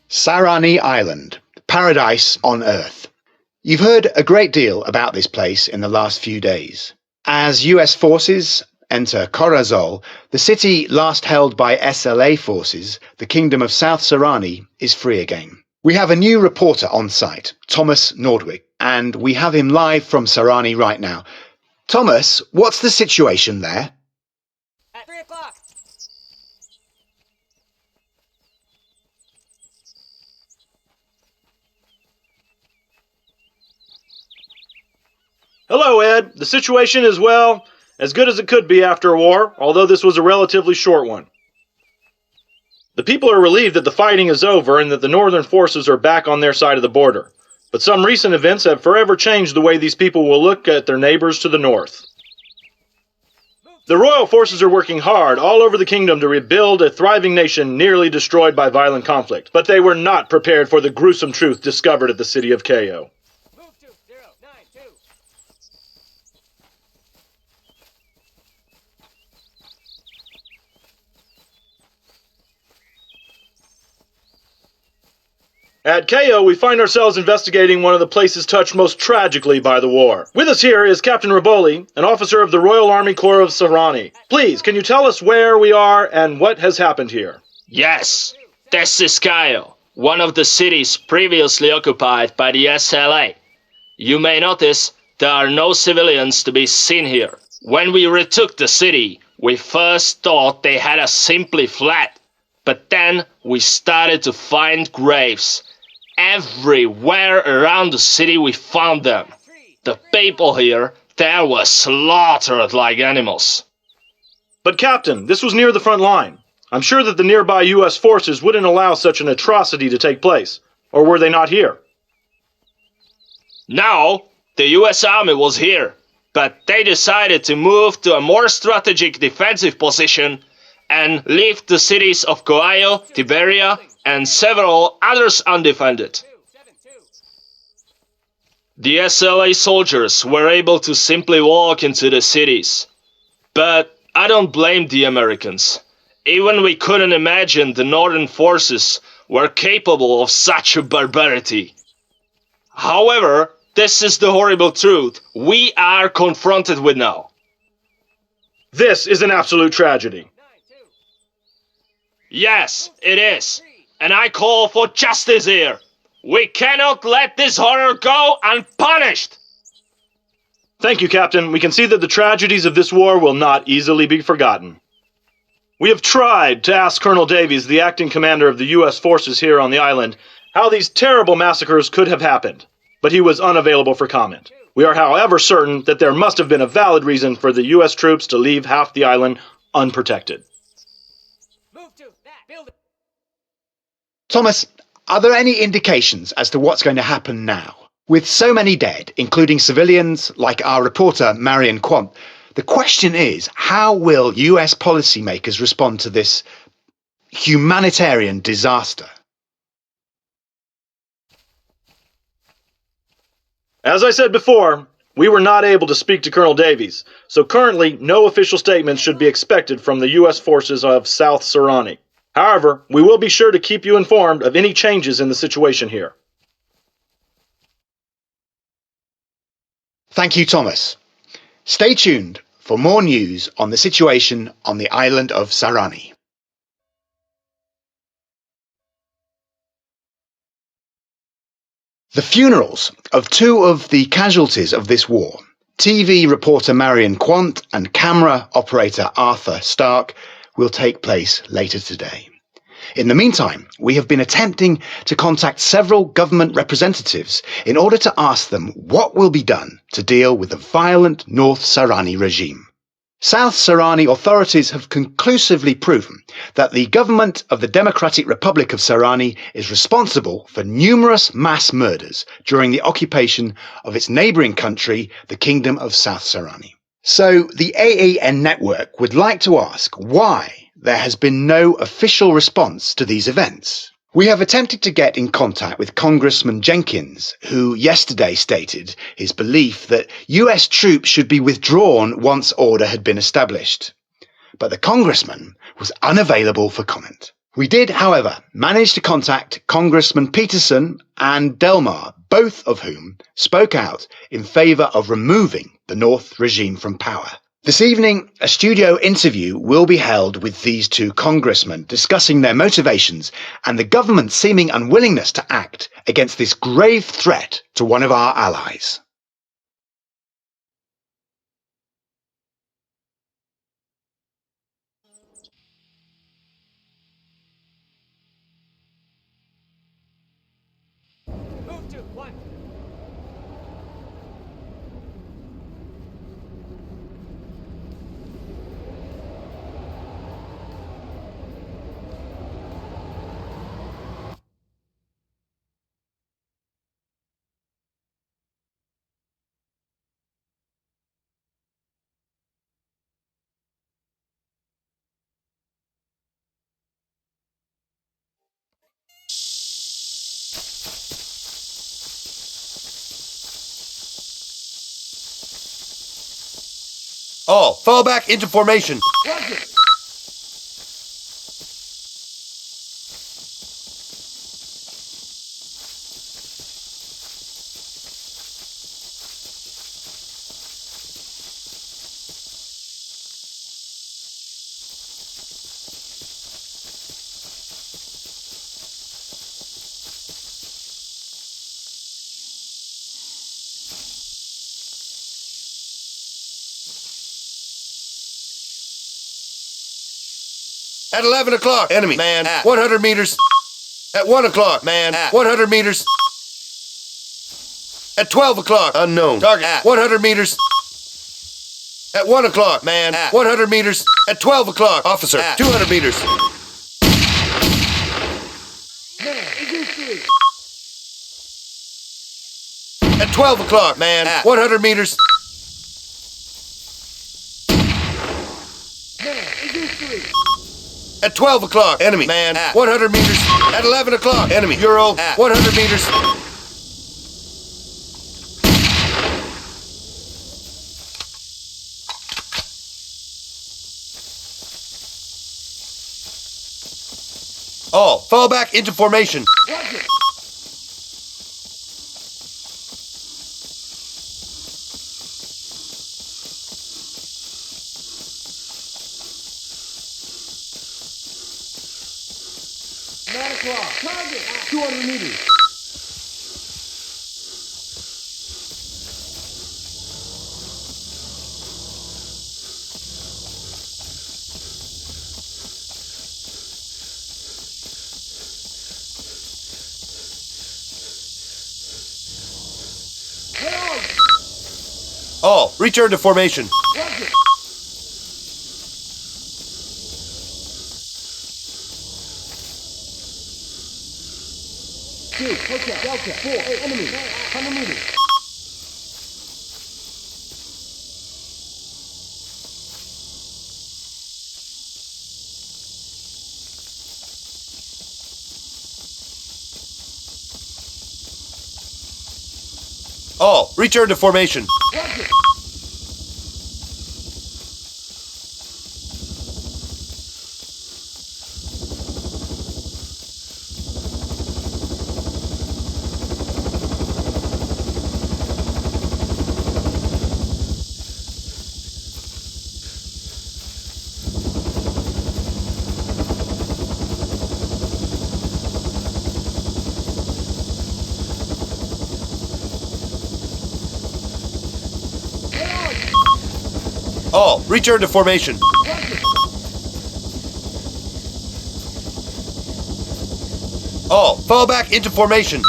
Sarani Island, paradise on Earth. You've heard a great deal about this place in the last few days. As US forces enter Corazol, the city last held by SLA forces, the Kingdom of South Sarani, is free again. We have a new reporter on site, Thomas Nordwick, and we have him live from Sarani right now. Thomas, what's the situation there? At 3 o'clock. Hello, Ed. The situation is, well, as good as it could be after a war, although this was a relatively short one. The people are relieved that the fighting is over and that the northern forces are back on their side of the border. But some recent events have forever changed the way these people will look at their neighbors to the north. The royal forces are working hard all over the kingdom to rebuild a thriving nation nearly destroyed by violent conflict, but they were not prepared for the gruesome truth discovered at the city of Ko. Move to 092. At Ko, we find ourselves investigating one of the places touched most tragically by the war. With us here is Captain Raboli, an officer of the Royal Army Corps of Sarani. Please, can you tell us where we are and what has happened here? Yes, this is Ko, one of the cities previously occupied by the SLA. You may notice there are no civilians to be seen here. When we retook the city, we first thought they had us simply fled, but then we started to find graves. Everywhere around the city we found them. The people here, they were slaughtered like animals. But Captain, this was near the front line. I'm sure that the nearby US forces wouldn't allow such an atrocity to take place. Or were they not here? No, the US Army was here, but they decided to move to a more strategic defensive position and leave the cities of Coayo, Tiberia, and several others undefended. The SLA soldiers were able to simply walk into the cities. But I don't blame the Americans. Even we couldn't imagine the northern forces were capable of such a barbarity. However, this is the horrible truth we are confronted with now. This is an absolute tragedy. Yes, it is. And I call for justice here. We cannot let this horror go unpunished. Thank you, Captain. We can see that the tragedies of this war will not easily be forgotten. We have tried to ask Colonel Davies, the acting commander of the U.S. forces here on the island, how these terrible massacres could have happened, but he was unavailable for comment. We are, however, certain that there must have been a valid reason for the U.S. troops to leave half the island unprotected. Move to that building. Thomas, are there any indications as to what's going to happen now? With so many dead, including civilians like our reporter Marion Quant, the question is, how will US policymakers respond to this humanitarian disaster? As I said before, we were not able to speak to Colonel Davies, so currently no official statements should be expected from the U.S. forces of South Sarani. However, we will be sure to keep you informed of any changes in the situation here. Thank you, Thomas. Stay tuned for more news on the situation on the island of Sarani. The funerals of two of the casualties of this war, TV reporter Marion Quant and camera operator Arthur Stark, will take place later today. In the meantime, we have been attempting to contact several government representatives in order to ask them what will be done to deal with the violent North Sarani regime. South Sarani authorities have conclusively proven that the government of the Democratic Republic of Sarani is responsible for numerous mass murders during the occupation of its neighbouring country, the Kingdom of South Sarani. So the AAN network would like to ask why there has been no official response to these events. We have attempted to get in contact with Congressman Jenkins, who yesterday stated his belief that US troops should be withdrawn once order had been established. But the congressman was unavailable for comment. We did, however, manage to contact Congressman Peterson and Delmar, both of whom spoke out in favour of removing the North regime from power. This evening, a studio interview will be held with these two congressmen discussing their motivations and the government's seeming unwillingness to act against this grave threat to one of our allies. Move to 1. All, fall back into formation. At 11 o'clock, enemy, man, 100 meters. At 1 o'clock, man, 100 meters. At 12 o'clock, unknown, target, 100 meters. At 1 o'clock, man, 100 meters. At 12 o'clock, officer, 200 meters. At 12 o'clock, man, 100 meters. At 12 o'clock, enemy, man, 100 meters. At 11 o'clock, enemy, Euro, 100 meters. All, fall back into formation. Target 200 meters. All, return to formation. Two, Hotel, Delta, 4, enemy, 100 meters. All, return to formation. All, return to formation. All, fall back into formation.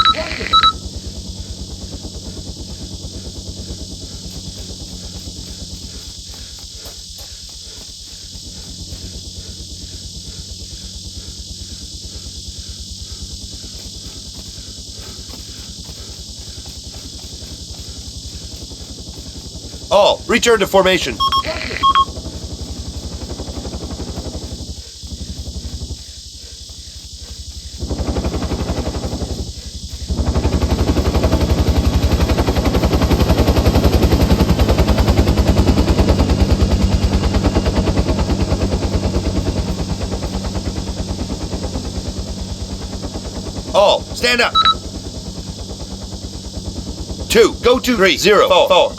All, return to formation. All, stand up. 2, go to 3, 0, 4, 4.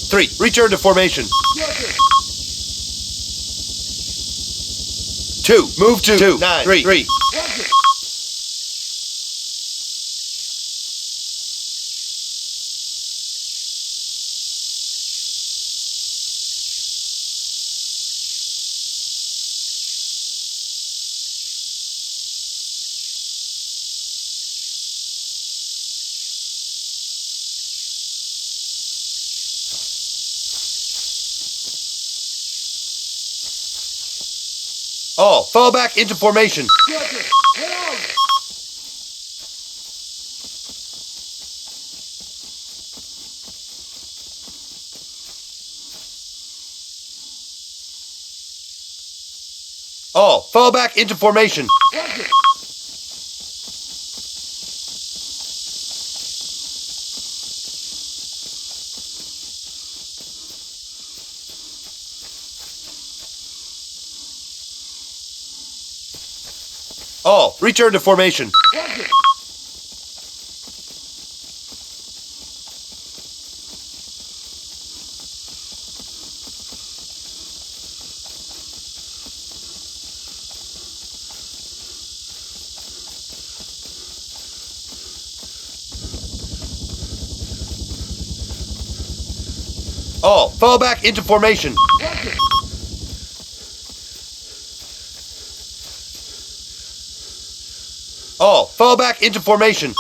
Three, return to formation. 2, move to 2, 9, 3, 3. All, fall back into formation. All, fall back into formation. All, return to formation. All, fall back into formation. All, fall back into formation.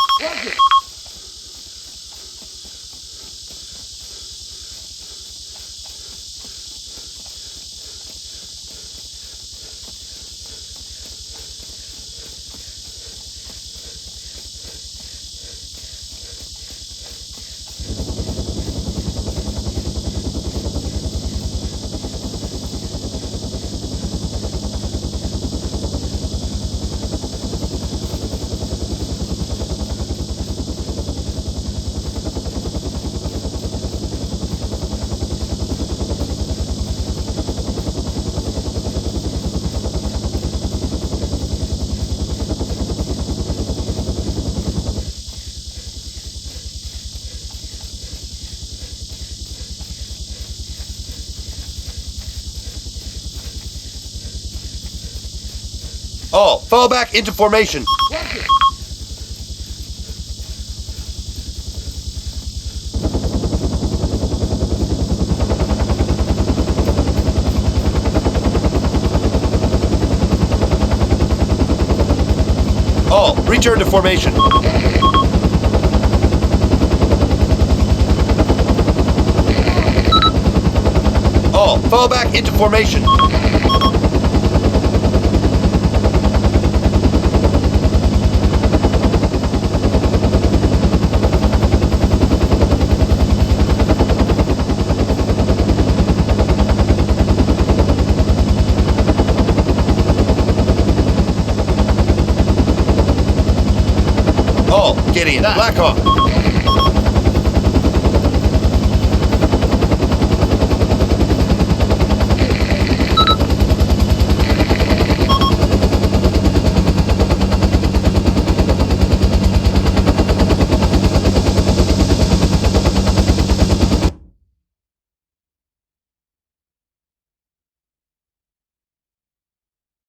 All, fall back into formation. All, return to formation. All, fall back into formation. All, Gideon, Blackhawk.